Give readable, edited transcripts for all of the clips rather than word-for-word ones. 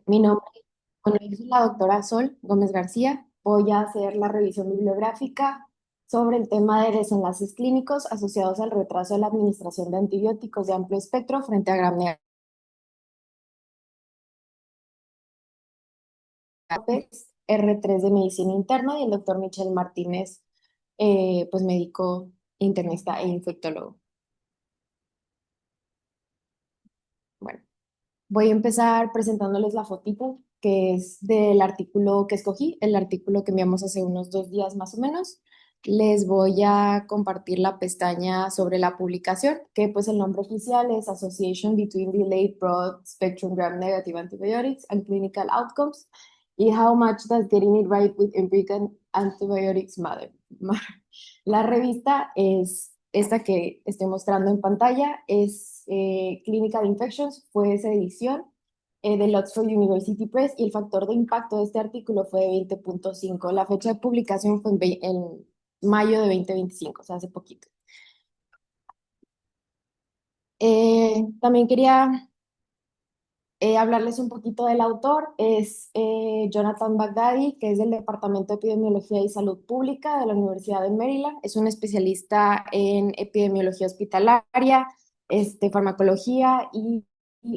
Mi nombre, bueno, yo soy la doctora Sol Gómez García. Voy a hacer la revisión bibliográfica sobre el tema de desenlaces clínicos asociados al retraso de la administración de antibióticos de amplio espectro frente a gram negativos R3 de medicina interna y el doctor Michel Martínez, pues médico internista e infectólogo. Bueno. Voy a empezar presentándoles la fotito, que es del artículo que escogí, el artículo que enviamos hace unos 2 días más o menos. Les voy a compartir la pestaña sobre la publicación, que pues el nombre oficial es Association between Delayed Broad Spectrum Gram Negative Antibiotics and Clinical Outcomes y How Much Does Getting It Right with Empirical Antibiotics Matter. La revista es esta que estoy mostrando en pantalla, es Clinical Infections, fue esa edición del Oxford University Press y el factor de impacto de este artículo fue de 20.5. La fecha de publicación fue en mayo de 2025, o sea, hace poquito. También quería hablarles un poquito del autor. Es Jonathan Baghdadi, que es del Departamento de Epidemiología y Salud Pública de la Universidad de Maryland. Es un especialista en epidemiología hospitalaria, farmacología y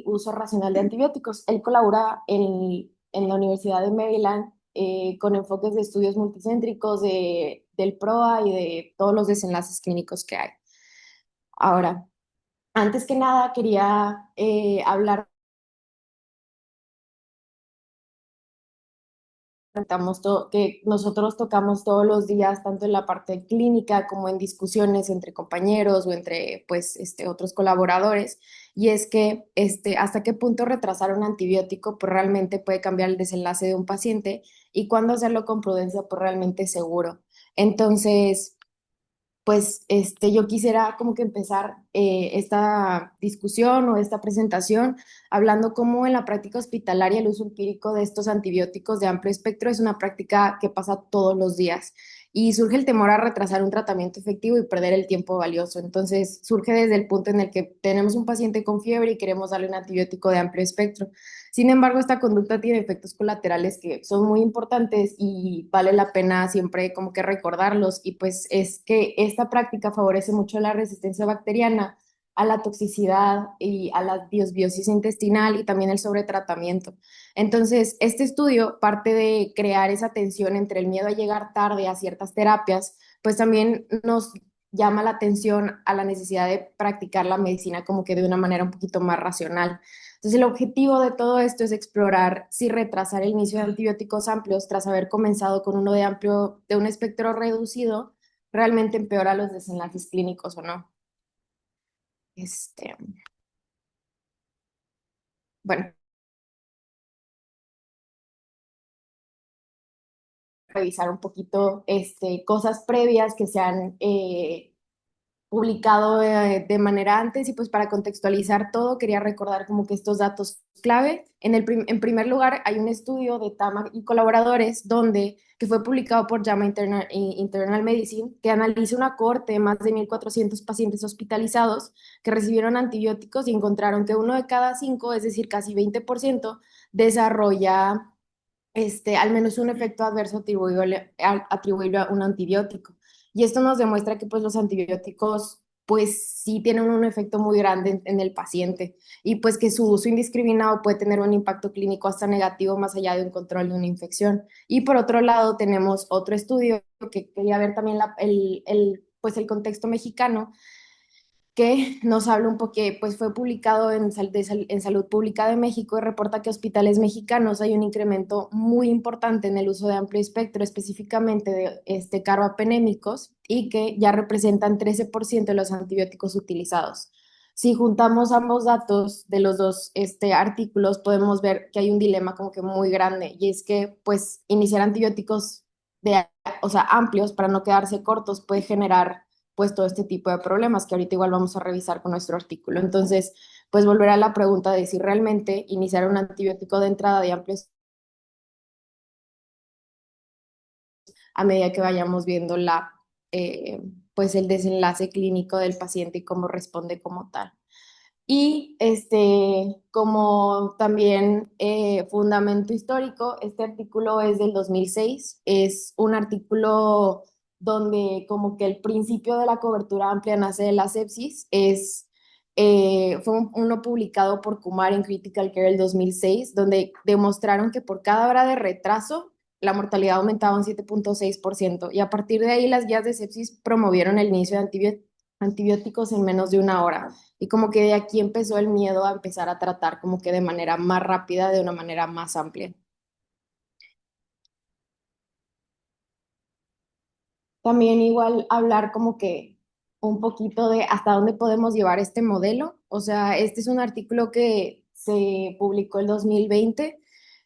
uso racional de antibióticos. Él colabora en la Universidad de Maryland con enfoques de estudios multicéntricos del PROA y de todos los desenlaces clínicos que hay. Ahora, antes que nada, quería hablar que nosotros tocamos todos los días, tanto en la parte clínica como en discusiones entre compañeros o entre pues, otros colaboradores, y es que hasta qué punto retrasar un antibiótico pues, realmente puede cambiar el desenlace de un paciente y cuándo hacerlo con prudencia pues realmente seguro. Entonces, pues yo quisiera como que empezar esta discusión o esta presentación hablando cómo en la práctica hospitalaria el uso empírico de estos antibióticos de amplio espectro es una práctica que pasa todos los días y surge el temor a retrasar un tratamiento efectivo y perder el tiempo valioso. Entonces surge desde el punto en el que tenemos un paciente con fiebre y queremos darle un antibiótico de amplio espectro. Sin embargo, esta conducta tiene efectos colaterales que son muy importantes y vale la pena siempre como que recordarlos. Y pues es que esta práctica favorece mucho la resistencia bacteriana, a la toxicidad y a la disbiosis intestinal y también el sobretratamiento. Entonces, este estudio parte de crear esa tensión entre el miedo a llegar tarde a ciertas terapias, pues también nos llama la atención a la necesidad de practicar la medicina como que de una manera un poquito más racional. Entonces, el objetivo de todo esto es explorar si retrasar el inicio de antibióticos amplios tras haber comenzado con uno de un espectro reducido, realmente empeora los desenlaces clínicos o no. Este, bueno, revisar un poquito cosas previas que se han publicado de manera antes y pues para contextualizar todo quería recordar como que estos datos clave. En primer lugar hay un estudio de Tama y colaboradores que fue publicado por JAMA Internal Medicine que analiza una cohorte de más de 1.400 pacientes hospitalizados que recibieron antibióticos y encontraron que uno de cada cinco, es decir, casi 20%, desarrolla al menos un efecto adverso atribuible a un antibiótico. Y esto nos demuestra que pues, los antibióticos pues sí tienen un efecto muy grande en el paciente y pues que su uso indiscriminado puede tener un impacto clínico hasta negativo más allá de un control de una infección. Y por otro lado tenemos otro estudio que quería ver también pues el contexto mexicano que nos habla un poco, pues fue publicado en Salud Pública de México y reporta que hospitales mexicanos hay un incremento muy importante en el uso de amplio espectro, específicamente de carbapenémicos, y que ya representan 13% de los antibióticos utilizados. Si juntamos ambos datos de los dos artículos, podemos ver que hay un dilema como que muy grande, y es que pues iniciar antibióticos o sea, amplios para no quedarse cortos puede generar pues todo este tipo de problemas que ahorita igual vamos a revisar con nuestro artículo. Entonces, pues volver a la pregunta de si realmente iniciar un antibiótico de entrada de amplios a medida que vayamos viendo pues el desenlace clínico del paciente y cómo responde como tal. Y como también fundamento histórico, este artículo es del 2006. Es un artículo donde como que el principio de la cobertura amplia nace de la sepsis. Uno publicado por Kumar en Critical Care el 2006, donde demostraron que por cada hora de retraso la mortalidad aumentaba un 7,6%. Y a partir de ahí las guías de sepsis promovieron el inicio de antibióticos en menos de una hora. Y como que de aquí empezó el miedo a empezar a tratar como que de manera más rápida, de una manera más amplia. También igual hablar como que un poquito de hasta dónde podemos llevar este modelo. O sea, este es un artículo que se publicó el 2020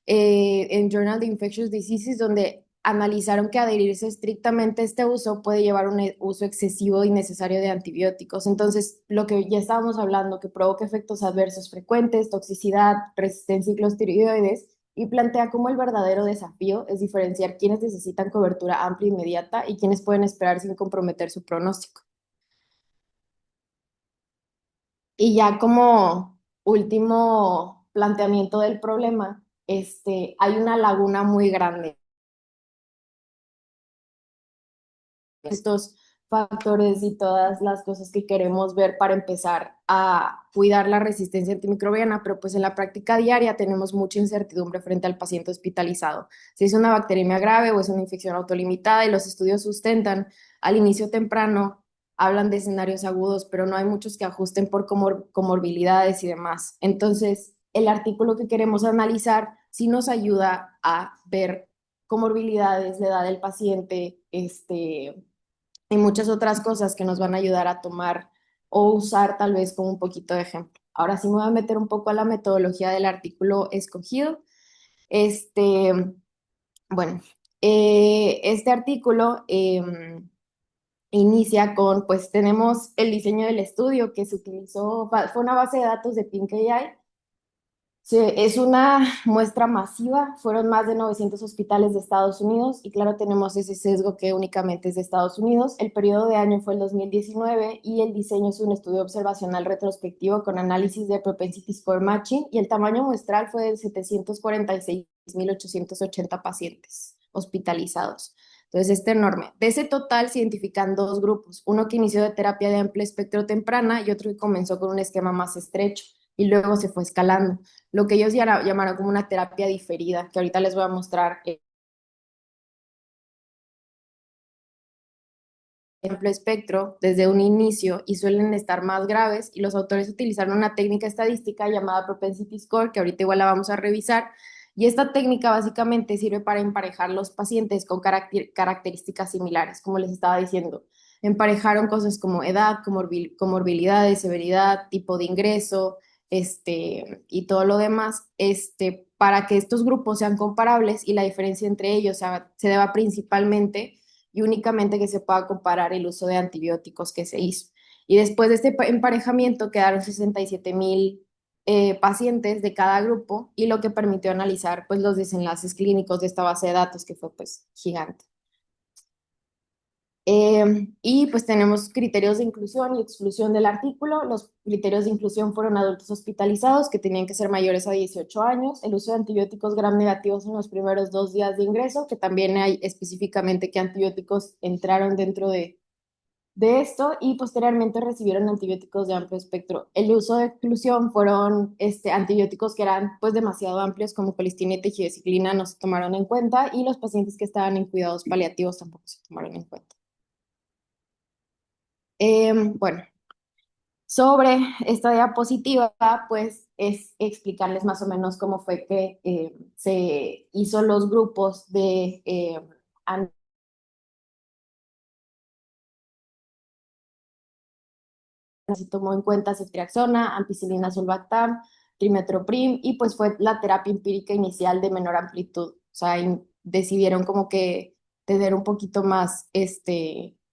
en Journal of Infectious Diseases, donde analizaron que adherirse estrictamente a este uso puede llevar a un uso excesivo y innecesario de antibióticos. Entonces, lo que ya estábamos hablando, que provoca efectos adversos frecuentes, toxicidad, resistencia y clostridoides, y plantea cómo el verdadero desafío es diferenciar quiénes necesitan cobertura amplia e inmediata y quiénes pueden esperar sin comprometer su pronóstico. Y ya como último planteamiento del problema, hay una laguna muy grande. Estos factores y todas las cosas que queremos ver para empezar a cuidar la resistencia antimicrobiana, pero pues en la práctica diaria tenemos mucha incertidumbre frente al paciente hospitalizado. Si es una bacteriemia grave o es una infección autolimitada y los estudios sustentan al inicio temprano, hablan de escenarios agudos, pero no hay muchos que ajusten por comorbilidades y demás. Entonces, el artículo que queremos analizar sí nos ayuda a ver comorbilidades, la edad del paciente, y muchas otras cosas que nos van a ayudar a tomar o usar tal vez como un poquito de ejemplo. Ahora sí me voy a meter un poco a la metodología del artículo escogido. Este, bueno, este artículo inicia con, pues tenemos el diseño del estudio que se utilizó, fue una base de datos de PinkAI. Sí, es una muestra masiva, fueron más de 900 hospitales de Estados Unidos y claro, tenemos ese sesgo que únicamente es de Estados Unidos. El periodo de año fue el 2019 y el diseño es un estudio observacional retrospectivo con análisis de propensity score matching y el tamaño muestral fue de 746.880 pacientes hospitalizados. Entonces, enorme. De ese total se identifican dos grupos, uno que inició de terapia de amplio espectro temprana y otro que comenzó con un esquema más estrecho y luego se fue escalando lo que ellos llamaron como una terapia diferida, que ahorita les voy a mostrar amplio espectro desde un inicio y suelen estar más graves y los autores utilizaron una técnica estadística llamada propensity score, que ahorita igual la vamos a revisar, y esta técnica básicamente sirve para emparejar los pacientes con características similares, como les estaba diciendo. Emparejaron cosas como edad, comorbilidades, severidad, tipo de ingreso, y todo lo demás, para que estos grupos sean comparables y la diferencia entre ellos se deba principalmente y únicamente que se pueda comparar el uso de antibióticos que se hizo. Y después de este emparejamiento quedaron 67.000 pacientes de cada grupo y lo que permitió analizar pues los desenlaces clínicos de esta base de datos que fue pues gigante. Y pues tenemos criterios de inclusión y exclusión del artículo. Los criterios de inclusión fueron adultos hospitalizados que tenían que ser mayores a 18 años, el uso de antibióticos gram negativos en los primeros 2 días de ingreso, que también hay específicamente qué antibióticos entraron dentro de esto y posteriormente recibieron antibióticos de amplio espectro. El uso de exclusión fueron antibióticos que eran pues demasiado amplios como colistina y tegidoxicilina no se tomaron en cuenta y los pacientes que estaban en cuidados paliativos tampoco se tomaron en cuenta. Bueno, sobre esta diapositiva, pues es explicarles más o menos cómo fue que se hizo los grupos de se tomó en cuenta ceftriaxona, ampicilina sulbactam, trimethoprim y pues fue la terapia empírica inicial de menor amplitud. O sea, decidieron como que tener un poquito más,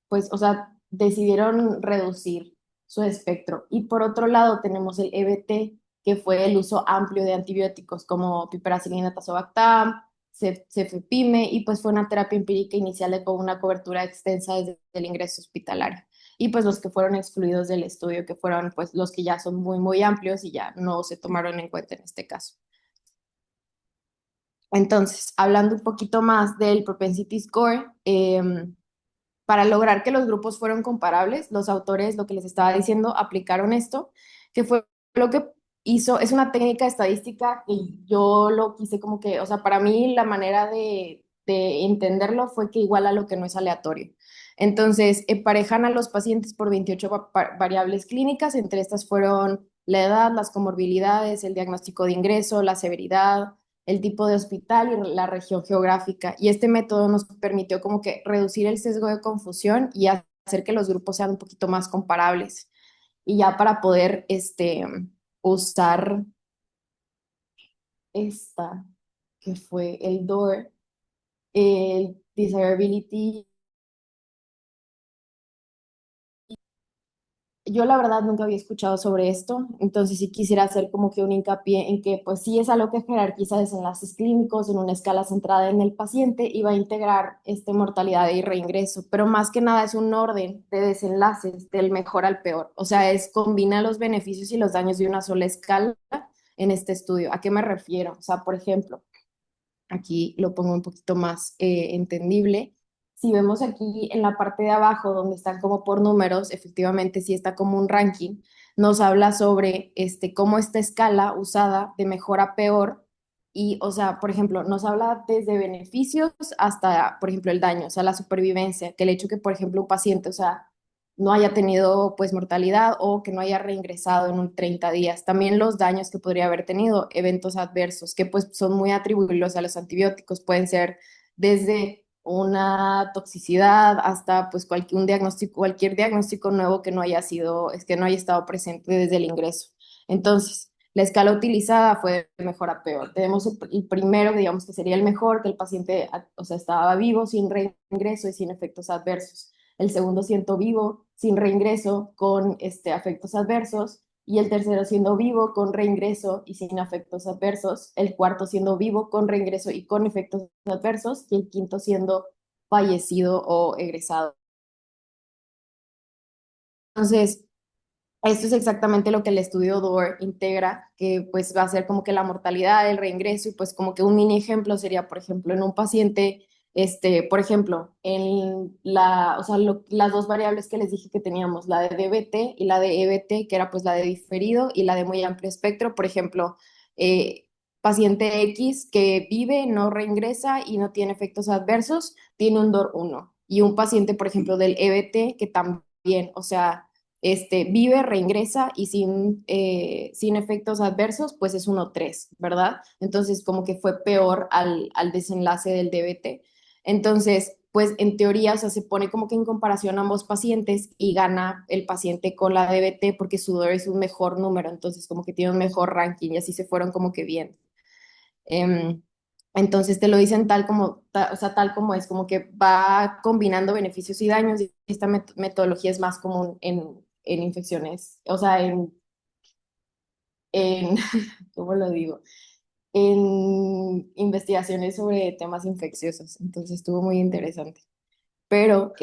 pues, o sea, decidieron reducir su espectro. Y por otro lado tenemos el EBT, que fue el uso amplio de antibióticos como piperacilina tazobactam, cefepime, y pues fue una terapia empírica inicial con una cobertura extensa desde el ingreso hospitalario. y pues los que fueron excluidos del estudio, que fueron pues los que ya son muy, muy amplios y ya no se tomaron en cuenta en este caso. Entonces, hablando un poquito más del propensity score, para lograr que los grupos fueran comparables, los autores, lo que les estaba diciendo, aplicaron esto, que fue lo que hizo, es una técnica estadística que yo lo quise como que, o sea, para mí la manera de entenderlo fue que iguala lo que no es aleatorio. Entonces, emparejan a los pacientes por 28 variables clínicas, entre estas fueron la edad, las comorbilidades, el diagnóstico de ingreso, la severidad, el tipo de hospital y la región geográfica. Y este método nos permitió como que reducir el sesgo de confusión y hacer que los grupos sean un poquito más comparables. Y ya para poder usar esta, que fue el DOOR, el Desirability. Yo la verdad nunca había escuchado sobre esto, entonces sí quisiera hacer como que un hincapié en que pues sí es algo que jerarquiza desenlaces clínicos en una escala centrada en el paciente y va a integrar mortalidad y reingreso, pero más que nada es un orden de desenlaces del mejor al peor, o sea, es combina los beneficios y los daños de una sola escala en este estudio. ¿A qué me refiero? O sea, por ejemplo, aquí lo pongo un poquito más entendible. Si vemos aquí en la parte de abajo, donde están como por números, efectivamente sí está como un ranking, nos habla sobre cómo esta escala usada de mejor a peor y, o sea, por ejemplo, nos habla desde beneficios hasta, por ejemplo, el daño, o sea, la supervivencia, que el hecho que, por ejemplo, un paciente, o sea, no haya tenido pues mortalidad o que no haya reingresado en un 30 días. También los daños que podría haber tenido, eventos adversos, que pues son muy atribuibles a los antibióticos, pueden ser desde una toxicidad hasta pues cualquier diagnóstico nuevo que no haya sido, es que no haya estado presente desde el ingreso. Entonces, la escala utilizada fue de mejor a peor. Tenemos el primero, digamos que sería el mejor, que el paciente, o sea, estaba vivo, sin reingreso y sin efectos adversos. El segundo siendo vivo, sin reingreso, con afectos adversos. Y el tercero siendo vivo, con reingreso y sin efectos adversos. El cuarto siendo vivo, con reingreso y con efectos adversos. Y el quinto siendo fallecido o egresado. Entonces, esto es exactamente lo que el estudio DOOR integra, que pues va a ser como que la mortalidad, el reingreso y pues como que un mini ejemplo sería, por ejemplo, en un paciente, por ejemplo, en o sea, las dos variables que les dije que teníamos, la de DBT y la de EBT, que era pues la de diferido y la de muy amplio espectro, por ejemplo, paciente X que vive, no reingresa y no tiene efectos adversos, tiene un DOR 1. Y un paciente, por ejemplo, del EBT que también, o sea, vive, reingresa y sin efectos adversos, pues es 1,3, ¿verdad? Entonces, como que fue peor al desenlace del DBT. Entonces, pues en teoría, o sea, se pone como que en comparación a ambos pacientes y gana el paciente con la DBT porque su DOR es un mejor número, entonces como que tiene un mejor ranking y así se fueron como que bien. Em, entonces te lo dicen o sea, tal como es, como que va combinando beneficios y daños y esta metodología es más común en infecciones, o sea, en, ¿cómo lo digo? En investigaciones sobre temas infecciosos. Entonces estuvo muy interesante. Pero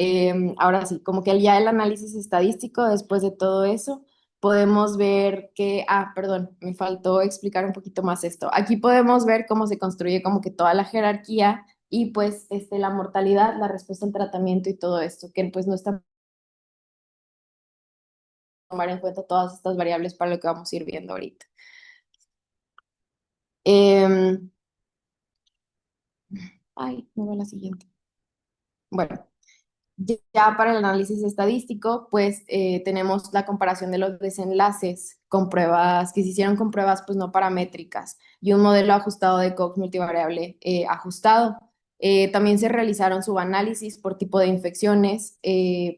ahora sí, como que ya el análisis estadístico, después de todo eso, podemos ver perdón, me faltó explicar un poquito más esto. Aquí podemos ver cómo se construye como que toda la jerarquía y pues la mortalidad, la respuesta al tratamiento y todo esto, que pues no está tomar en cuenta todas estas variables para lo que vamos a ir viendo ahorita. Em, no veo la siguiente. Bueno, ya para el análisis estadístico, pues tenemos la comparación de los desenlaces con pruebas que se hicieron con pruebas pues no paramétricas y un modelo ajustado de Cox multivariable ajustado. También se realizaron subanálisis por tipo de infecciones,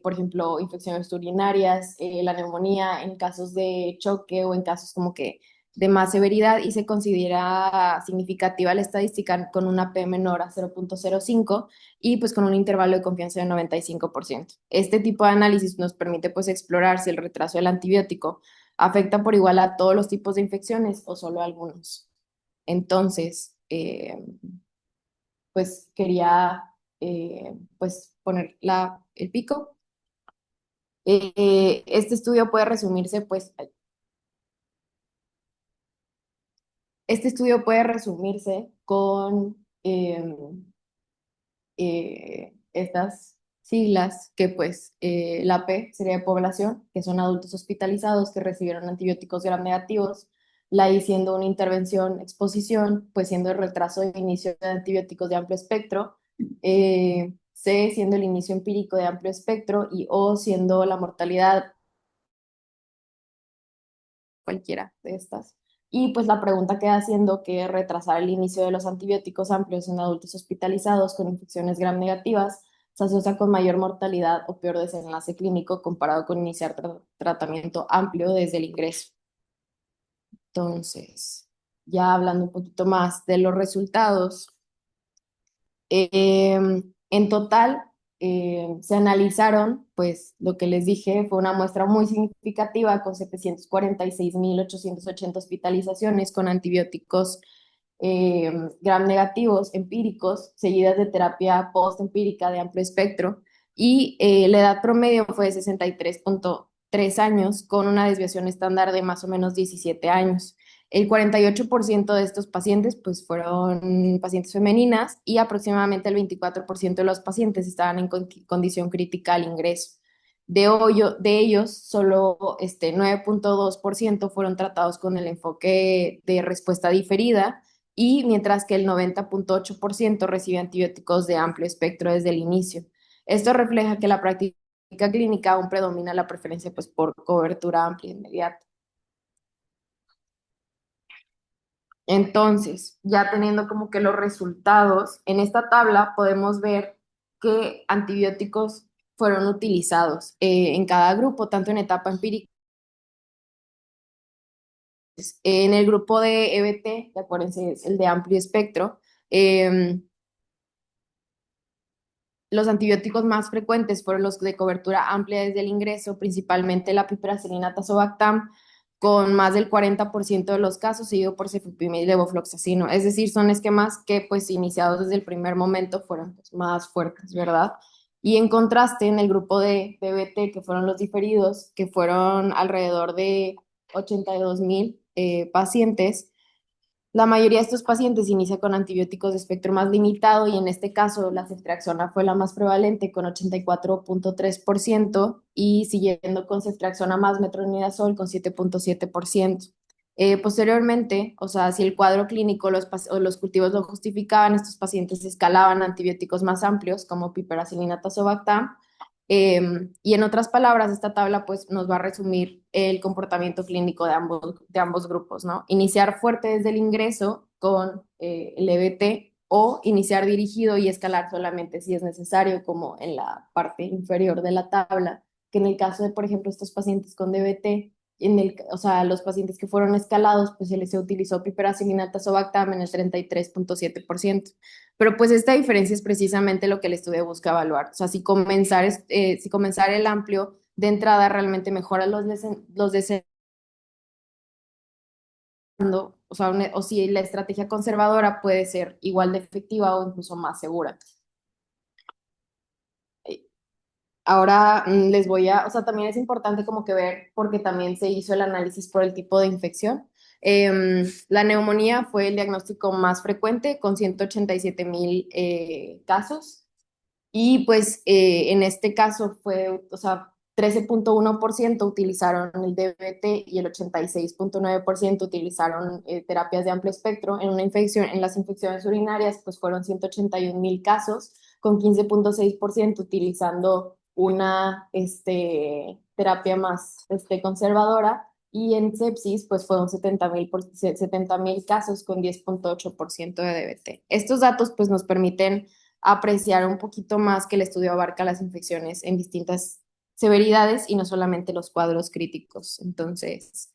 por ejemplo, infecciones urinarias, la neumonía en casos de choque o en casos como que de más severidad y se considera significativa la estadística con una P menor a 0,05 y pues con un intervalo de confianza de 95%. Este tipo de análisis nos permite pues explorar si el retraso del antibiótico afecta por igual a todos los tipos de infecciones o solo a algunos. Entonces, pues quería pues poner el pico. Este estudio puede resumirse, pues, este estudio puede resumirse con estas siglas que pues la P sería de población, que son adultos hospitalizados que recibieron antibióticos gram negativos, la I siendo una intervención exposición, pues siendo el retraso de inicio de antibióticos de amplio espectro, C siendo el inicio empírico de amplio espectro y O siendo la mortalidad, cualquiera de estas. Y pues la pregunta queda siendo que retrasar el inicio de los antibióticos amplios en adultos hospitalizados con infecciones gram negativas se asocia con mayor mortalidad o peor desenlace clínico comparado con iniciar tratamiento amplio desde el ingreso. Entonces, ya hablando un poquito más de los resultados, en total, se analizaron, pues lo que les dije fue una muestra muy significativa con 746.880 hospitalizaciones con antibióticos gram negativos empíricos, seguidas de terapia post-empírica de amplio espectro, y la edad promedio fue de 63,3 años, con una desviación estándar de más o menos 17 años. El 48% de estos pacientes pues, fueron pacientes femeninas y aproximadamente el 24% de los pacientes estaban en condición crítica al ingreso. De ellos, solo 9,2% fueron tratados con el enfoque de respuesta diferida y mientras que el 90,8% recibe antibióticos de amplio espectro desde el inicio. Esto refleja que la práctica clínica aún predomina la preferencia pues, por cobertura amplia e inmediata. Entonces, ya teniendo como que los resultados, en esta tabla podemos ver qué antibióticos fueron utilizados en cada grupo, tanto en etapa empírica. En el grupo de EBT, que acuérdense, es el de amplio espectro, eh, los antibióticos más frecuentes fueron los de cobertura amplia desde el ingreso, principalmente la piperacilina tazobactam, con más del 40% de los casos, seguido por cefepime y levofloxacino. Es decir, son esquemas que, pues, iniciados desde el primer momento fueron pues, más fuertes, ¿verdad? Y en contraste, en el grupo de BBT, que fueron los diferidos, que fueron alrededor de 82.000 pacientes, la mayoría de estos pacientes inicia con antibióticos de espectro más limitado y en este caso la ceftriaxona fue la más prevalente con 84,3% y siguiendo con ceftriaxona más metronidazol con 7,7%. Posteriormente, o sea, si el cuadro clínico o los cultivos lo justificaban, estos pacientes escalaban antibióticos más amplios como piperacilina tazobactam. Y en otras palabras, esta tabla pues nos va a resumir el comportamiento clínico de ambos grupos, ¿no? Iniciar fuerte desde el ingreso con el EBT o iniciar dirigido y escalar solamente si es necesario, como en la parte inferior de la tabla, que en el caso de, por ejemplo, estos pacientes con DBT, o sea, los pacientes que fueron escalados, pues se les utilizó piperacilina tazobactam en el 33,7%. Pero pues esta diferencia es precisamente lo que el estudio busca evaluar. O sea, si comenzar el amplio de entrada realmente mejora los deseos, o sea, o si la estrategia conservadora puede ser igual de efectiva o incluso más segura. Ahora les voy a, o sea, también es importante como que ver, porque también se hizo el análisis por el tipo de infección. La neumonía fue el diagnóstico más frecuente con 187.000 casos. Y pues en este caso fue, o sea, 13,1% utilizaron el DBT y el 86,9% utilizaron terapias de amplio espectro. En una infección, en las infecciones urinarias, pues fueron 181.000 casos, con 15,6% utilizando una terapia más conservadora. Y en sepsis, pues fueron 70.000 casos con 10,8% de DBT. Estos datos, pues, nos permiten apreciar un poquito más que el estudio abarca las infecciones en distintas severidades y no solamente los cuadros críticos. Entonces,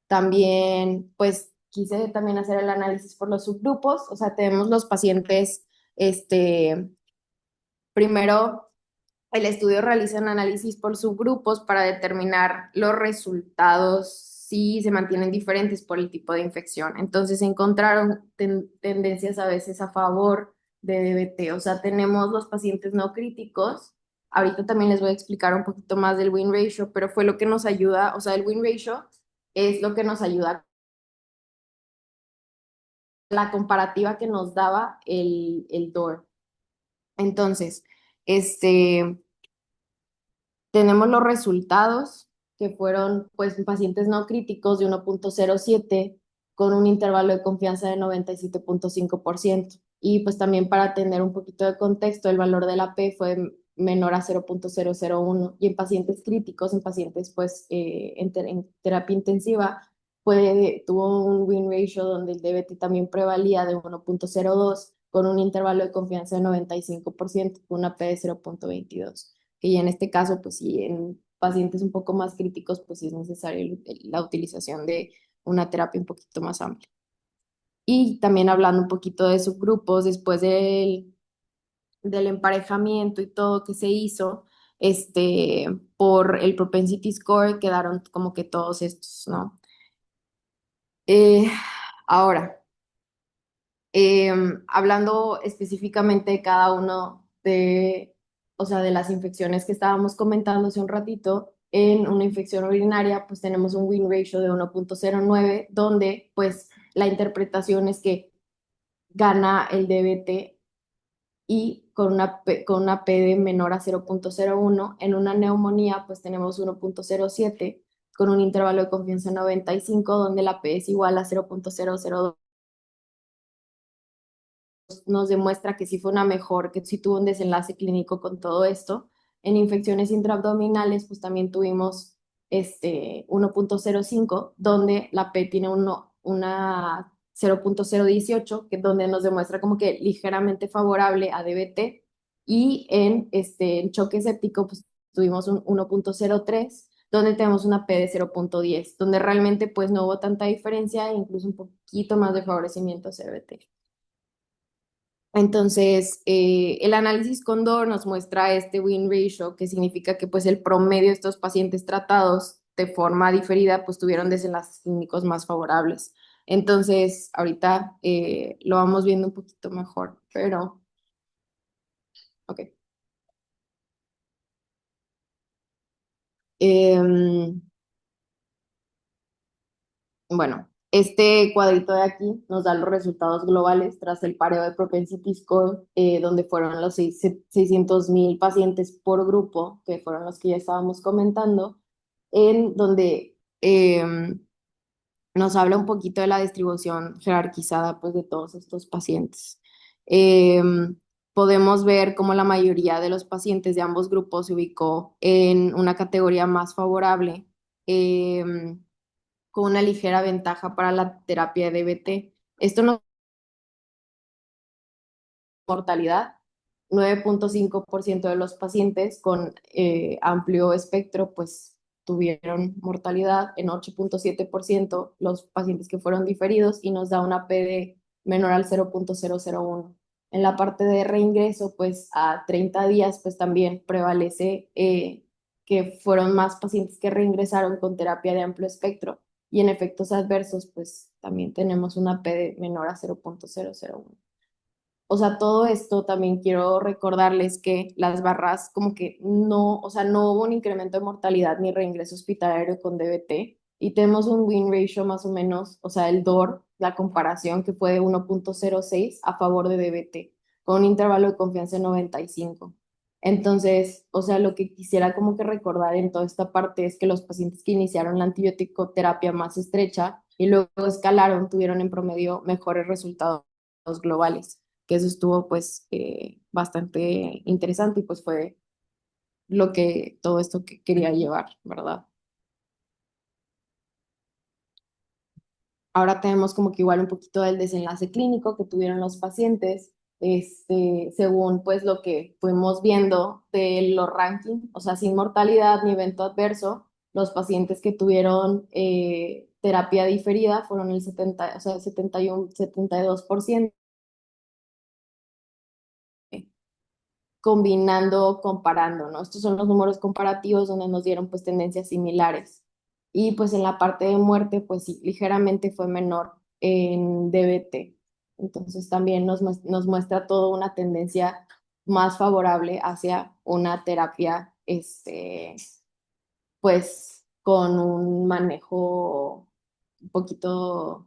también, pues, quise también hacer el análisis por los subgrupos. O sea, tenemos los pacientes, primero, el estudio realiza un análisis por subgrupos para determinar los resultados si se mantienen diferentes por el tipo de infección. Entonces encontraron tendencias a veces a favor de DBT. O sea, tenemos los pacientes no críticos ahorita también les voy a explicar un poquito más del win ratio, pero fue lo que nos ayuda, o sea, el win ratio es lo que nos ayuda, la comparativa que nos daba el DOR. Entonces, este, tenemos los resultados que fueron pues pacientes no críticos de 1.07 con un intervalo de confianza de 97.5%. Y pues también para tener un poquito de contexto, el valor de la P fue menor a 0.001 y en pacientes críticos, en pacientes pues en terapia intensiva, tuvo un win ratio donde el DBT también prevalía de 1.02 con un intervalo de confianza de 95%, con una P de 0.22 que ya en este caso, pues sí, en pacientes un poco más críticos, pues sí es necesario la utilización de una terapia un poquito más amplia. Y también hablando un poquito de subgrupos, después del emparejamiento y todo que se hizo, por el propensity score quedaron como que todos estos, ¿no? Eh, ahora, hablando específicamente de cada uno de, o sea, de las infecciones que estábamos comentando hace un ratito, en una infección urinaria, pues tenemos un win ratio de 1.09, donde pues la interpretación es que gana el DBT y con una P de menor a 0.01. En una neumonía, pues tenemos 1.07 con un intervalo de confianza 95, donde la P es igual a 0.002, nos demuestra que sí fue una mejor, que sí tuvo un desenlace clínico con todo esto. En infecciones intraabdominales, pues también tuvimos 1.05, donde la P tiene una 0.018, que donde nos demuestra como que ligeramente favorable a DBT. Y en choque séptico, pues tuvimos un 1.03, donde tenemos una P de 0.10, donde realmente pues no hubo tanta diferencia e incluso un poquito más de favorecimiento a CBT. Entonces, el análisis Condor nos muestra este win ratio, que significa que pues el promedio de estos pacientes tratados de forma diferida pues tuvieron desenlaces clínicos más favorables. Entonces, ahorita lo vamos viendo un poquito mejor, pero ok. Em, bueno, este cuadrito de aquí nos da los resultados globales tras el pareo de propensity score, donde fueron los 600,000 pacientes por grupo, que fueron los que ya estábamos comentando, en donde nos habla un poquito de la distribución jerarquizada pues, de todos estos pacientes. Podemos ver cómo la mayoría de los pacientes de ambos grupos se ubicó en una categoría más favorable. Con una ligera ventaja para la terapia de DBT. Esto no mortalidad. 9.5% de los pacientes con amplio espectro pues tuvieron mortalidad, en 8.7% los pacientes que fueron diferidos y nos da una PD menor al 0.001. En la parte de reingreso, pues a 30 días, pues también prevalece que fueron más pacientes que reingresaron con terapia de amplio espectro y en efectos adversos, pues también tenemos una PD menor a 0.001. O sea, todo esto también quiero recordarles que las barras como que no, o sea, no hubo un incremento de mortalidad ni reingreso hospitalario con DBT y tenemos un win ratio más o menos, o sea, el DOR, la comparación que fue de 1.06 a favor de DBT, con un intervalo de confianza de 95. Entonces, o sea, lo que quisiera como que recordar en toda esta parte es que los pacientes que iniciaron la antibiótico terapia más estrecha y luego escalaron, tuvieron en promedio mejores resultados globales, que eso estuvo pues bastante interesante y pues fue lo que todo esto que quería llevar, ¿verdad? Ahora tenemos como que igual un poquito del desenlace clínico que tuvieron los pacientes, según pues lo que fuimos viendo de los rankings, o sea, sin mortalidad ni evento adverso, los pacientes que tuvieron terapia diferida fueron el 70, o sea, 71, 72%, combinando, comparando, ¿no? Estos son los números comparativos donde nos dieron pues tendencias similares. Y pues en la parte de muerte, pues sí, ligeramente fue menor en DBT. Entonces también nos muestra toda una tendencia más favorable hacia una terapia, pues con un manejo un poquito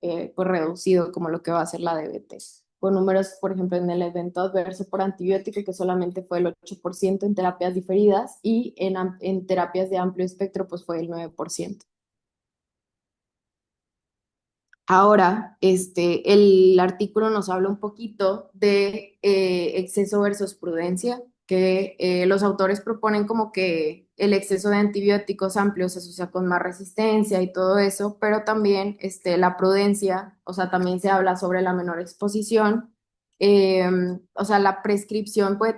pues reducido como lo que va a ser la DBT. Con números, por ejemplo, en el evento adverso por antibiótico, que solamente fue el 8% en terapias diferidas y en terapias de amplio espectro, pues fue el 9%. Ahora, el artículo nos habla un poquito de exceso versus prudencia, que los autores proponen como que el exceso de antibióticos amplios se asocia con más resistencia y todo eso, pero también la prudencia, o sea, también se habla sobre la menor exposición, eh, o sea, la prescripción puede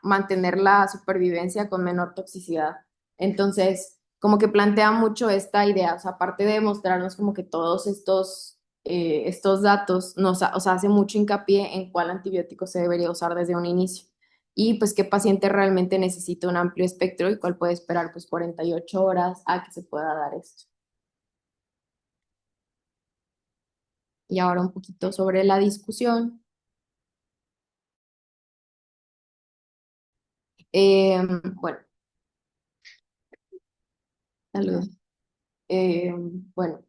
mantener la supervivencia con menor toxicidad. Entonces, como que plantea mucho esta idea, o sea, aparte de mostrarnos como que todos estos datos, o sea, hace mucho hincapié en cuál antibiótico se debería usar desde un inicio y pues qué paciente realmente necesita un amplio espectro y cuál puede esperar pues 48 horas a que se pueda dar esto. Y ahora un poquito sobre la discusión. Bueno, salud. Eh, bueno,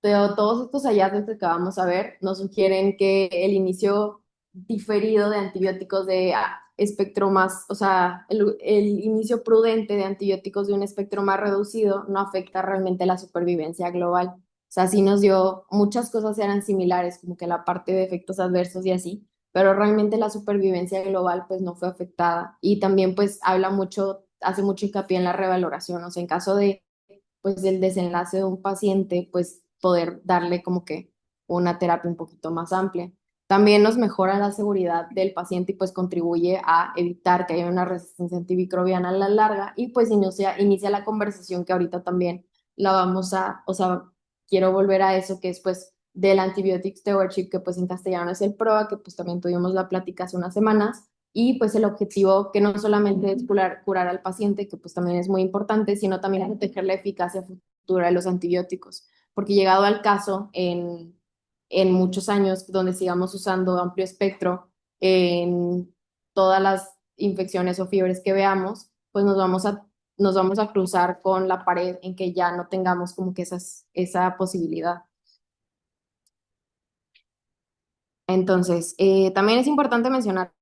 pero todos estos hallazgos que acabamos de ver nos sugieren que el inicio diferido de antibióticos de espectro más, o sea, el inicio prudente de antibióticos de un espectro más reducido no afecta realmente la supervivencia global. O sea, sí nos dio, muchas cosas eran similares, como que la parte de efectos adversos y así, pero realmente la supervivencia global pues no fue afectada. Y también pues habla mucho, hace mucho hincapié en la revaloración, o sea, en caso de pues el desenlace de un paciente, pues poder darle como que una terapia un poquito más amplia. También nos mejora la seguridad del paciente y pues contribuye a evitar que haya una resistencia antimicrobiana a la larga y pues inicia la conversación que ahorita también la vamos a, o sea, quiero volver a eso que es pues del antibiotic stewardship, que pues en castellano es el PROA, que pues también tuvimos la plática hace unas semanas, y pues el objetivo que no solamente es curar al paciente, que pues también es muy importante, sino también proteger la eficacia futura de los antibióticos, porque llegado al caso, en muchos años donde sigamos usando amplio espectro en todas las infecciones o fiebres que veamos, pues nos vamos a cruzar con la pared en que ya no tengamos como que esa posibilidad. Entonces, también es importante mencionar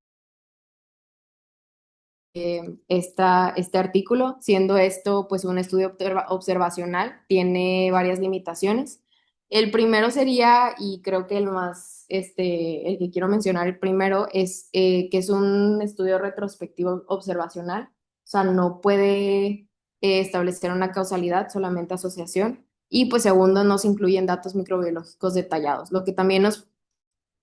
este artículo, siendo esto pues un estudio observacional, tiene varias limitaciones. El primero sería, y creo que el más, el que quiero mencionar el primero, es que es un estudio retrospectivo observacional, o sea, no puede establecer una causalidad, solamente asociación. Y pues segundo, no se incluyen datos microbiológicos detallados, lo que también nos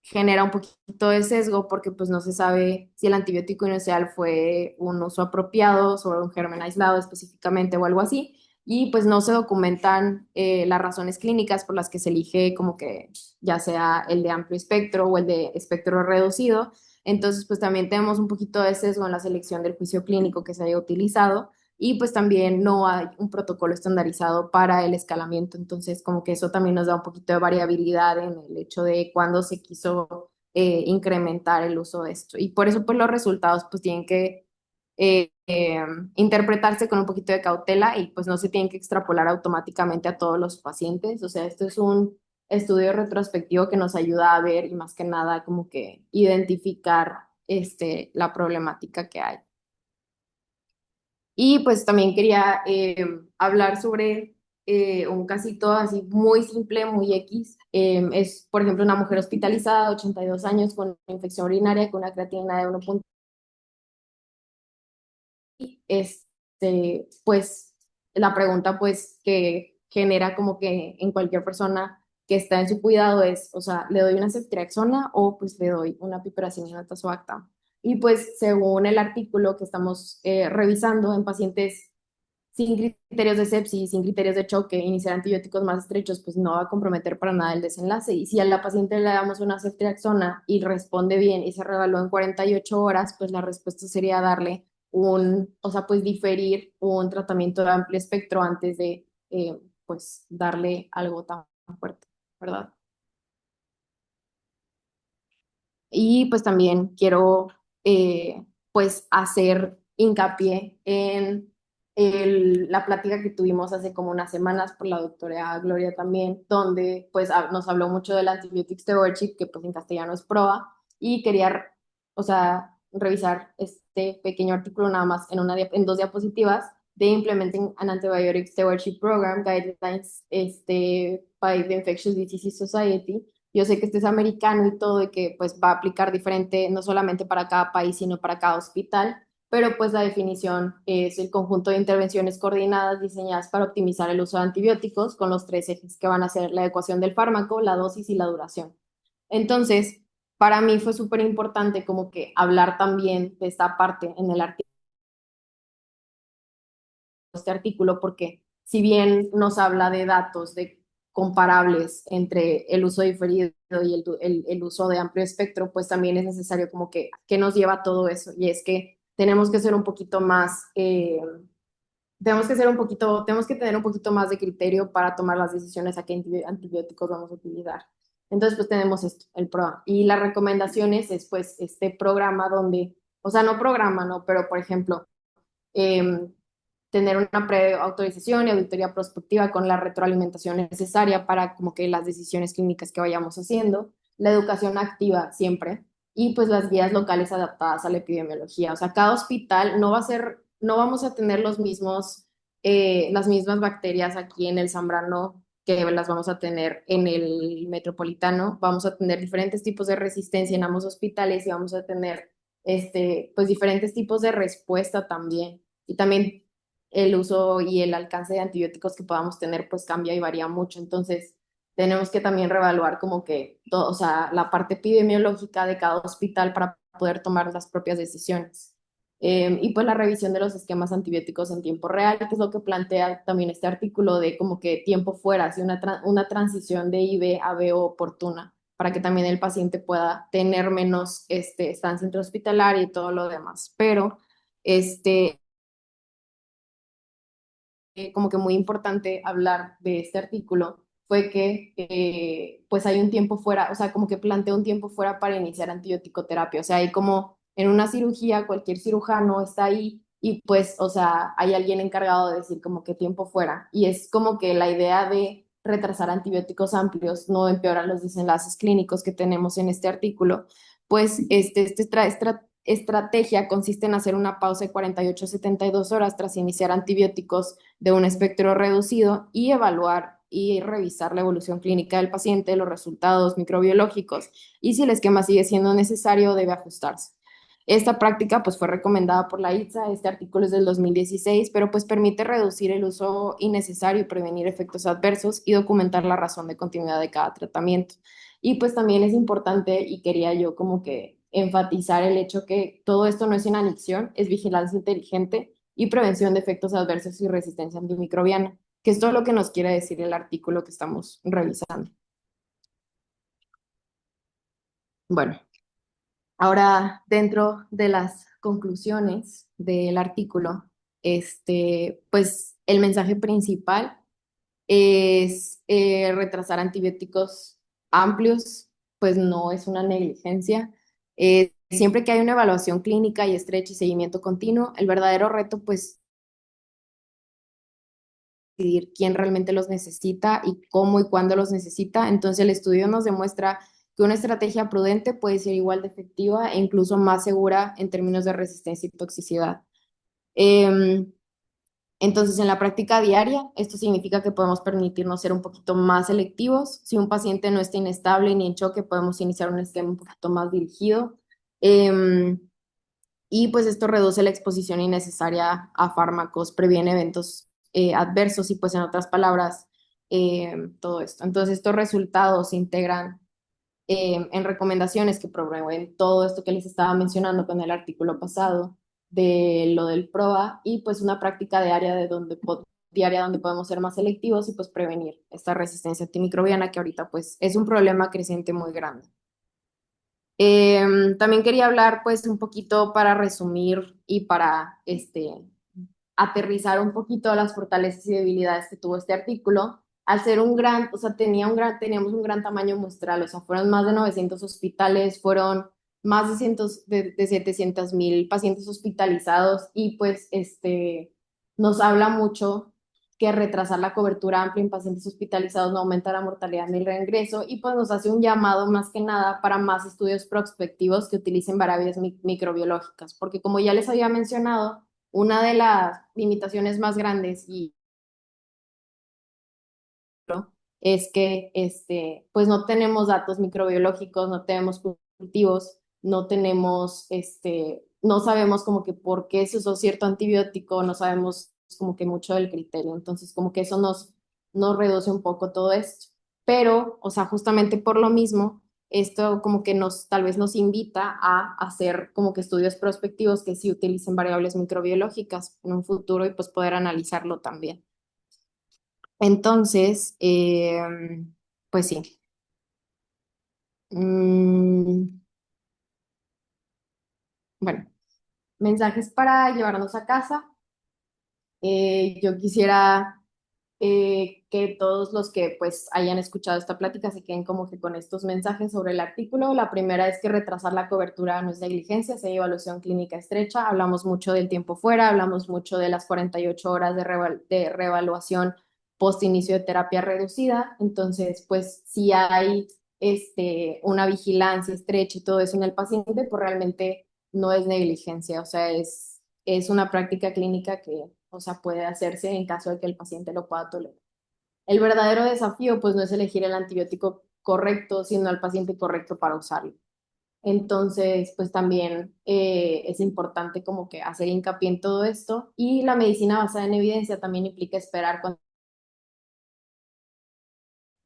genera un poquito de sesgo porque pues no se sabe si el antibiótico inicial fue un uso apropiado sobre un germen aislado específicamente o algo así. Y pues no se documentan las razones clínicas por las que se elige como que ya sea el de amplio espectro o el de espectro reducido. Entonces pues también tenemos un poquito de sesgo en la selección del juicio clínico que se haya utilizado y pues también no hay un protocolo estandarizado para el escalamiento, entonces como que eso también nos da un poquito de variabilidad en el hecho de cuándo se quiso incrementar el uso de esto. Y por eso pues los resultados pues tienen que eh, eh, interpretarse con un poquito de cautela y pues no se tienen que extrapolar automáticamente a todos los pacientes, o sea, esto es un estudio retrospectivo que nos ayuda a ver y más que nada como que identificar la problemática que hay. Y pues también quería hablar sobre un casito así muy simple, muy X. Es, por ejemplo, una mujer hospitalizada, 82 años, con infección urinaria, con una creatinina de 1. Pues la pregunta pues que genera como que en cualquier persona que está en su cuidado es, o sea, ¿le doy una ceftriaxona o pues le doy una piperacillina tazobactam? Y pues según el artículo que estamos revisando en pacientes sin criterios de sepsis, sin criterios de choque, iniciar antibióticos más estrechos, pues no va a comprometer para nada el desenlace. Y si a la paciente le damos una ceftriaxona y responde bien y se revalúa en 48 horas, pues la respuesta sería darle o sea, pues diferir un tratamiento de amplio espectro antes de, pues, darle algo tan fuerte, ¿verdad? Y pues también quiero pues hacer hincapié en la plática que tuvimos hace como unas semanas por la doctora Gloria también, donde pues nos habló mucho del antibiotic stewardship, que pues en castellano es PROA, y quería, o sea, revisar este pequeño artículo nada más en, en dos diapositivas de Implementing an Antibiotic Stewardship Program Guidelines by the Infectious Diseases Society. Yo sé que este es americano y todo, y que pues va a aplicar diferente, no solamente para cada país, sino para cada hospital, pero pues la definición es el conjunto de intervenciones coordinadas diseñadas para optimizar el uso de antibióticos con los tres ejes que van a ser la adecuación del fármaco, la dosis y la duración. Entonces, para mí fue súper importante como que hablar también de esta parte en el artículo, este artículo, porque si bien nos habla de datos de comparables entre el uso diferido y el uso de amplio espectro, pues también es necesario como que nos lleva a todo eso. Y es que tenemos que ser un poquito más, tenemos que ser un poquito, tenemos que tener un poquito más de criterio para tomar las decisiones a qué antibióticos vamos a utilizar. Entonces, pues tenemos esto, el PROA. Y las recomendaciones es pues este programa donde, o sea, no programa, ¿no? Pero, por ejemplo, eh, tener una preautorización y auditoría prospectiva con la retroalimentación necesaria para como que las decisiones clínicas que vayamos haciendo, la educación activa siempre y pues las guías locales adaptadas a la epidemiología. O sea, cada hospital no va a ser, no vamos a tener los mismos, las mismas bacterias aquí en el Zambrano que las vamos a tener en el Metropolitano. Vamos a tener diferentes tipos de resistencia en ambos hospitales y vamos a tener pues diferentes tipos de respuesta también. Y también el uso y el alcance de antibióticos que podamos tener pues cambia y varía mucho. Entonces, tenemos que también reevaluar como que todo, o sea, la parte epidemiológica de cada hospital para poder tomar las propias decisiones. Y pues la revisión de los esquemas antibióticos en tiempo real, que es lo que plantea también este artículo de como que tiempo fuera, así una transición de IV a BO oportuna, para que también el paciente pueda tener menos estancia intrahospitalaria y todo lo demás. Pero este, como que muy importante hablar de este artículo fue que pues hay un tiempo fuera, o sea, como que plantea un tiempo fuera para iniciar antibiótico terapia, o sea, hay como en una cirugía, cualquier cirujano está ahí y pues, o sea, hay alguien encargado de decir como que tiempo fuera y es como que la idea de retrasar antibióticos amplios no empeora los desenlaces clínicos que tenemos en este artículo, pues estrategia consiste en hacer una pausa de 48 a 72 horas tras iniciar antibióticos de un espectro reducido y evaluar y revisar la evolución clínica del paciente, los resultados microbiológicos y si el esquema sigue siendo necesario debe ajustarse. Esta práctica pues fue recomendada por la ITSA, este artículo es del 2016, pero pues permite reducir el uso innecesario y prevenir efectos adversos y documentar la razón de continuidad de cada tratamiento. Y pues también es importante y quería yo como que enfatizar el hecho que todo esto no es inanición, es vigilancia inteligente y prevención de efectos adversos y resistencia antimicrobiana, que es todo lo que nos quiere decir el artículo que estamos revisando. Bueno, ahora dentro de las conclusiones del artículo, pues el mensaje principal es retrasar antibióticos amplios, pues no es una negligencia. Siempre que hay una evaluación clínica y estrecho y seguimiento continuo, el verdadero reto pues decidir quién realmente los necesita y cómo y cuándo los necesita. Entonces el estudio nos demuestra que una estrategia prudente puede ser igual de efectiva e incluso más segura en términos de resistencia y toxicidad. Em, entonces, en la práctica diaria, esto significa que podemos permitirnos ser un poquito más selectivos. Si un paciente no está inestable ni en choque, podemos iniciar un esquema un poquito más dirigido. Em, y pues esto reduce la exposición innecesaria a fármacos, previene eventos adversos y pues en otras palabras, todo esto. Entonces estos resultados se integran en recomendaciones que promueven todo esto que les estaba mencionando con el artículo pasado de lo del PROA y pues una práctica diaria diaria donde podemos ser más selectivos y pues prevenir esta resistencia antimicrobiana que ahorita pues es un problema creciente muy grande. También quería hablar pues un poquito para resumir y para aterrizar un poquito las fortalezas y debilidades que tuvo este artículo. Al ser un gran, o sea, teníamos un gran tamaño muestral, o sea, fueron más de 900 hospitales, fueron más de 700,000 pacientes hospitalizados y pues nos habla mucho que retrasar la cobertura amplia en pacientes hospitalizados no aumenta la mortalidad ni el reingreso y pues nos hace un llamado más que nada para más estudios prospectivos que utilicen variables microbiológicas, porque como ya les había mencionado, una de las limitaciones más grandes y es que pues no tenemos datos microbiológicos, no tenemos cultivos, no tenemos, no sabemos como que por qué se usó cierto antibiótico, no sabemos como que mucho del criterio. Entonces, como que eso nos reduce un poco todo esto. Pero, o sea, justamente por lo mismo, esto como que tal vez nos invita a hacer como que estudios prospectivos que sí utilicen variables microbiológicas en un futuro y pues poder analizarlo también. Entonces, pues sí. Mm, bueno, mensajes para llevarnos a casa. Yo quisiera que todos los que pues hayan escuchado esta plática se queden como que con estos mensajes sobre el artículo. La primera es que retrasar la cobertura no es negligencia, es evaluación clínica estrecha. Hablamos mucho del tiempo fuera, hablamos mucho de las 48 horas de reevaluación post inicio de terapia reducida. Entonces, pues si hay una vigilancia estrecha y todo eso en el paciente, pues realmente no es negligencia, o sea, es una práctica clínica que, o sea, puede hacerse en caso de que el paciente lo pueda tolerar. El verdadero desafío, pues, no es elegir el antibiótico correcto, sino el paciente correcto para usarlo. Entonces, pues también es importante como que hacer hincapié en todo esto y la medicina basada en evidencia también implica esperar cuando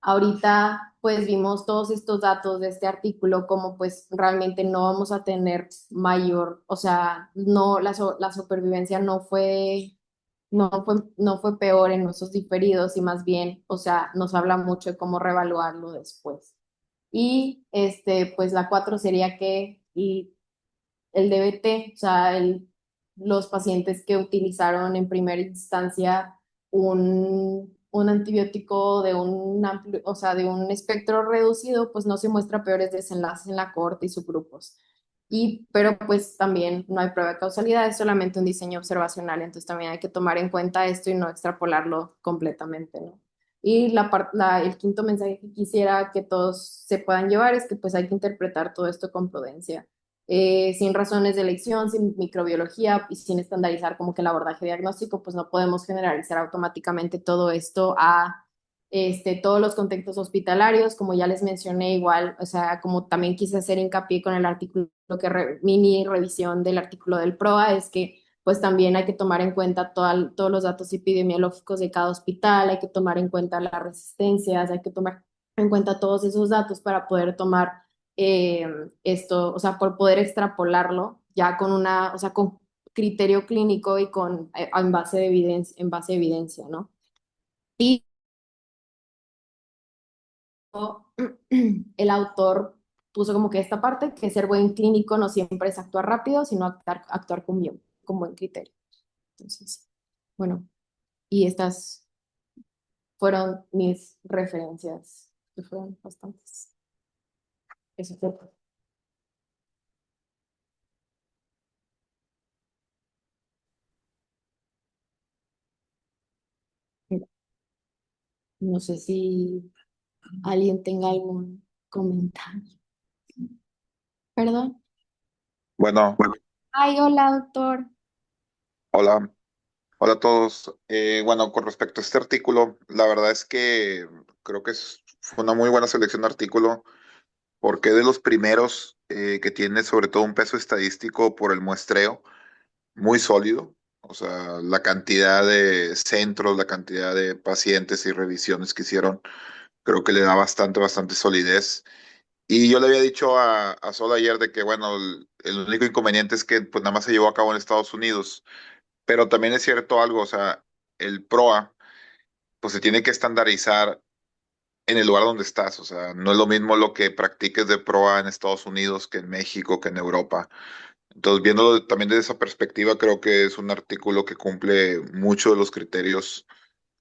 ahorita pues vimos todos estos datos de este artículo como pues realmente no vamos a tener mayor, o sea, no, la supervivencia no fue peor en nuestros diferidos y más bien, o sea, nos habla mucho de cómo reevaluarlo después. Y pues la 4 sería que el DBT, o sea, los pacientes que utilizaron en primera instancia un antibiótico de un amplio, o sea, de un espectro reducido, pues no se muestra peores desenlaces en la cohorte y subgrupos. Pero pues también no hay prueba de causalidad, es solamente un diseño observacional, entonces también hay que tomar en cuenta esto y no extrapolarlo completamente, ¿no? Y el quinto mensaje que quisiera que todos se puedan llevar es que pues hay que interpretar todo esto con prudencia, sin razones de elección, sin microbiología y sin estandarizar como que el abordaje diagnóstico, pues no podemos generalizar automáticamente todo esto a todos los contextos hospitalarios, como ya les mencioné igual, o sea, como también quise hacer hincapié con el artículo mini revisión del artículo del PROA, es que pues también hay que tomar en cuenta todos los datos epidemiológicos de cada hospital, hay que tomar en cuenta las resistencias, hay que tomar en cuenta todos esos datos para poder tomar eh, esto, o sea, por poder extrapolarlo ya con o sea, con criterio clínico y en base de evidencia, ¿no? Y el autor puso como que esta parte, que ser buen clínico no siempre es actuar rápido, sino actuar con buen criterio. Entonces, bueno, y estas fueron mis referencias, que fueron bastantes. Eso fue. No sé si alguien tenga algún comentario. ¿Perdón? Bueno, Ay, hola, doctor. hola, hola a todos. Bueno, con respecto a este artículo, la verdad es que creo que fue una muy buena selección de artículo porque es de los primeros que tiene sobre todo un peso estadístico por el muestreo muy sólido. O sea, la cantidad de centros, la cantidad de pacientes y revisiones que hicieron, creo que le da bastante solidez. Y yo le había dicho a Sol ayer de que, bueno, el único inconveniente es que pues nada más se llevó a cabo en Estados Unidos. Pero también es cierto algo, o sea, el PROA, pues se tiene que estandarizar en el lugar donde estás, o sea, no es lo mismo lo que practiques de PROA en Estados Unidos que en México, que en Europa. Entonces, viéndolo también desde esa perspectiva, creo que es un artículo que cumple muchos de los criterios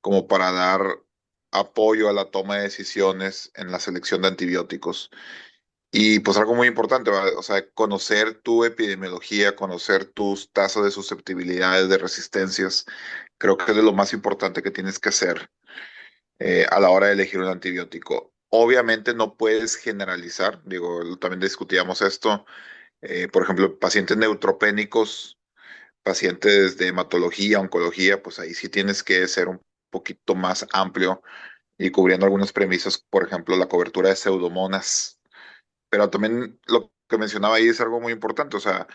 como para dar apoyo a la toma de decisiones en la selección de antibióticos. Y pues algo muy importante, ¿va? O sea, conocer tu epidemiología, conocer tus tasas de susceptibilidades, de resistencias, creo que es de lo más importante que tienes que hacer a la hora de elegir un antibiótico. Obviamente no puedes generalizar, digo, también discutíamos esto, por ejemplo, pacientes neutropénicos, pacientes de hematología, oncología, pues ahí sí tienes que ser un poquito más amplio y cubriendo algunas premisas, por ejemplo, la cobertura de pseudomonas. Pero también lo que mencionaba ahí es algo muy importante, o sea,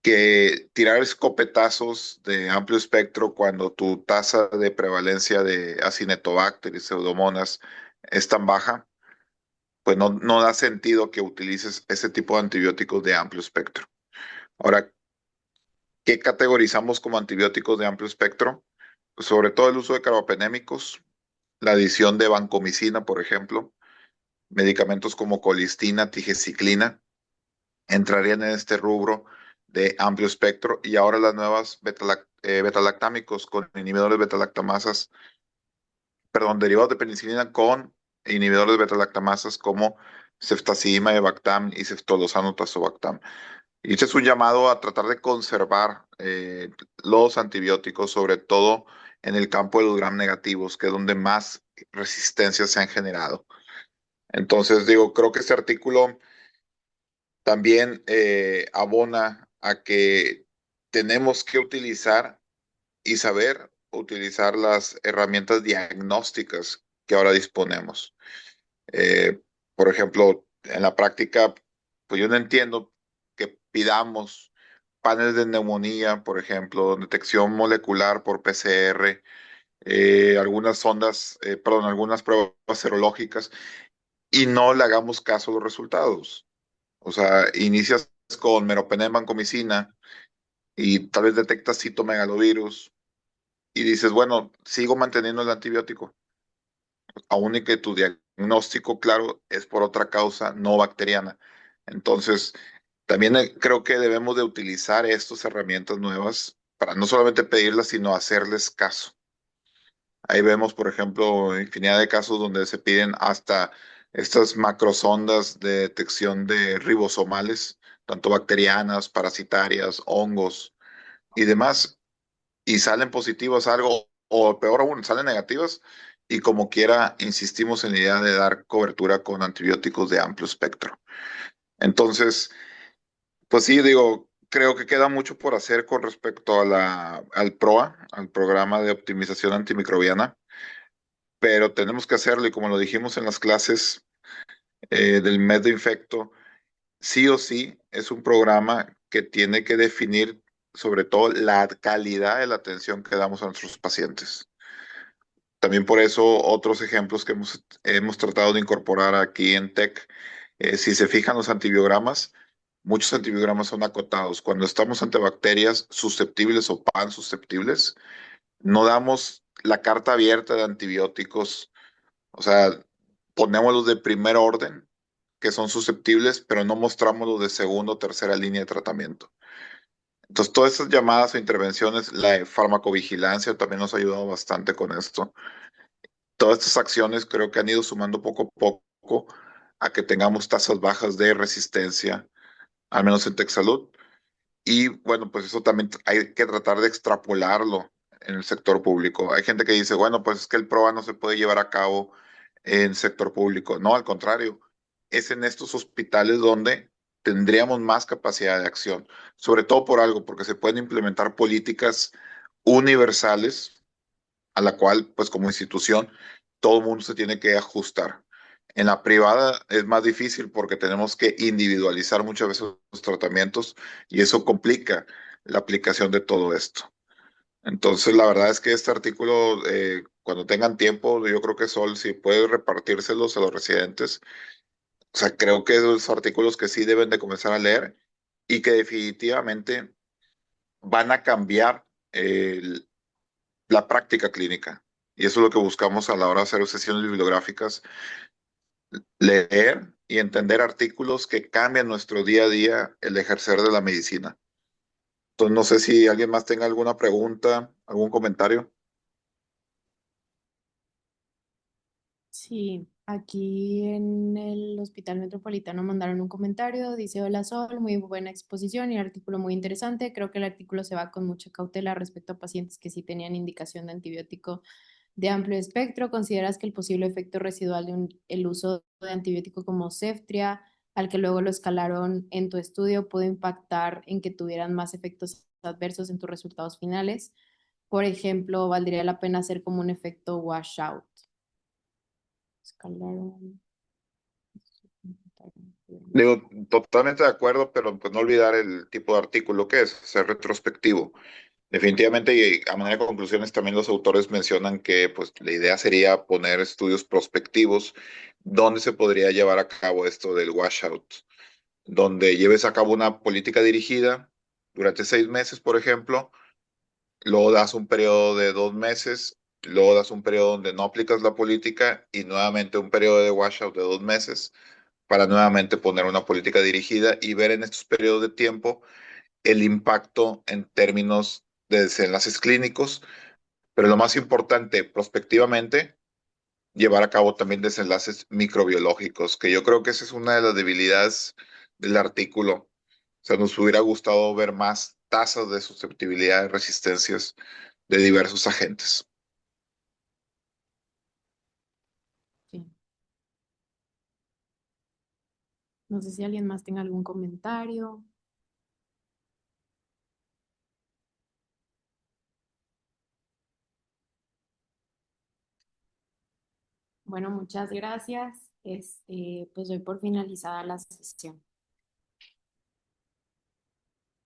que tirar escopetazos de amplio espectro cuando tu tasa de prevalencia de Acinetobacter y pseudomonas es tan baja, pues no da sentido que utilices ese tipo de antibióticos de amplio espectro. Ahora, ¿qué categorizamos como antibióticos de amplio espectro? Sobre todo el uso de carbapenémicos, la adición de vancomicina, por ejemplo, medicamentos como colistina, tigeciclina, entrarían en este rubro de amplio espectro y ahora las nuevas betalactámicos con inhibidores betalactamasas, perdón, derivados de penicilina con inhibidores de betalactamasas como ceftazidima evactam y ceftolozano tazobactam. Y este es un llamado a tratar de conservar los antibióticos, sobre todo en el campo de los gram negativos, que es donde más resistencias se han generado. Entonces, digo, creo que este artículo también abona a que tenemos que utilizar y saber utilizar las herramientas diagnósticas que ahora disponemos. Eh, por ejemplo, en la práctica, pues yo no entiendo que pidamos paneles de neumonía, por ejemplo, detección molecular por PCR, algunas sondas, perdón, algunas pruebas serológicas y no le hagamos caso a los resultados. O sea, inicias con meropenem vancomicina y tal vez detectas citomegalovirus y dices, bueno, sigo manteniendo el antibiótico, aun y que tu diagnóstico, claro, es por otra causa no bacteriana. Entonces, también creo que debemos de utilizar estas herramientas nuevas para no solamente pedirlas, sino hacerles caso. Ahí vemos, por ejemplo, infinidad de casos donde se piden hasta estas macrosondas de detección de ribosomales, tanto bacterianas, parasitarias, hongos y demás, y salen positivas algo, o peor aún, salen negativas, y como quiera, insistimos en la idea de dar cobertura con antibióticos de amplio espectro. Entonces, pues sí, digo, creo que queda mucho por hacer con respecto a al PROA, al programa de optimización antimicrobiana, pero tenemos que hacerlo y como lo dijimos en las clases del mes de infecto, sí o sí es un programa que tiene que definir sobre todo la calidad de la atención que damos a nuestros pacientes. También por eso otros ejemplos que hemos tratado de incorporar aquí en TEC, si se fijan los antibiogramas, muchos antibiogramas son acotados. Cuando estamos ante bacterias susceptibles o pan susceptibles, no damos la carta abierta de antibióticos, o sea, ponemos los de primer orden, que son susceptibles, pero no mostramos los de segunda o tercera línea de tratamiento. Entonces, todas estas llamadas o intervenciones, la farmacovigilancia también nos ha ayudado bastante con esto. Todas estas acciones creo que han ido sumando poco a poco a que tengamos tasas bajas de resistencia, al menos en Texsalud. Y bueno, pues eso también hay que tratar de extrapolarlo en el sector público. Hay gente que dice, bueno, pues es que el PROA no se puede llevar a cabo en sector público. No, al contrario, es en estos hospitales donde tendríamos más capacidad de acción, sobre todo por algo, porque se pueden implementar políticas universales a la cual, pues como institución, todo el mundo se tiene que ajustar. En la privada es más difícil porque tenemos que individualizar muchas veces los tratamientos y eso complica la aplicación de todo esto. Entonces, la verdad es que este artículo, cuando tengan tiempo, yo creo que Sol, si puede repartírselos a los residentes, o sea, creo que esos artículos que sí deben de comenzar a leer y que definitivamente van a cambiar la práctica clínica. Y eso es lo que buscamos a la hora de hacer sesiones bibliográficas, leer y entender artículos que cambian nuestro día a día el ejercer de la medicina. Entonces, no sé si alguien más tenga alguna pregunta, algún comentario. Sí, aquí en el Hospital Metropolitano mandaron un comentario, dice, hola Sol, muy buena exposición y artículo muy interesante. Creo que el artículo se va con mucha cautela respecto a pacientes que sí tenían indicación de antibiótico de amplio espectro. ¿Consideras que el posible efecto residual de el uso de antibiótico como Ceftria, al que luego lo escalaron en tu estudio, puede impactar en que tuvieran más efectos adversos en tus resultados finales? Por ejemplo, ¿valdría la pena hacer como un efecto washout? Escalaron. Digo, totalmente de acuerdo, pero pues no olvidar el tipo de artículo que es, ser retrospectivo. Definitivamente, y a manera de conclusiones, también los autores mencionan que pues, la idea sería poner estudios prospectivos donde se podría llevar a cabo esto del washout, donde lleves a cabo una política dirigida durante 6 meses, por ejemplo, luego das un periodo de 2 meses, luego das un periodo donde no aplicas la política y nuevamente un periodo de washout de 2 meses para nuevamente poner una política dirigida y ver en estos periodos de tiempo el impacto en términos de desenlaces clínicos, pero lo más importante, prospectivamente, llevar a cabo también desenlaces microbiológicos, que yo creo que esa es una de las debilidades del artículo. O sea, nos hubiera gustado ver más tasas de susceptibilidad y resistencias de diversos agentes. Sí. No sé si alguien más tenga algún comentario. Bueno, muchas gracias. Pues doy por finalizada la sesión.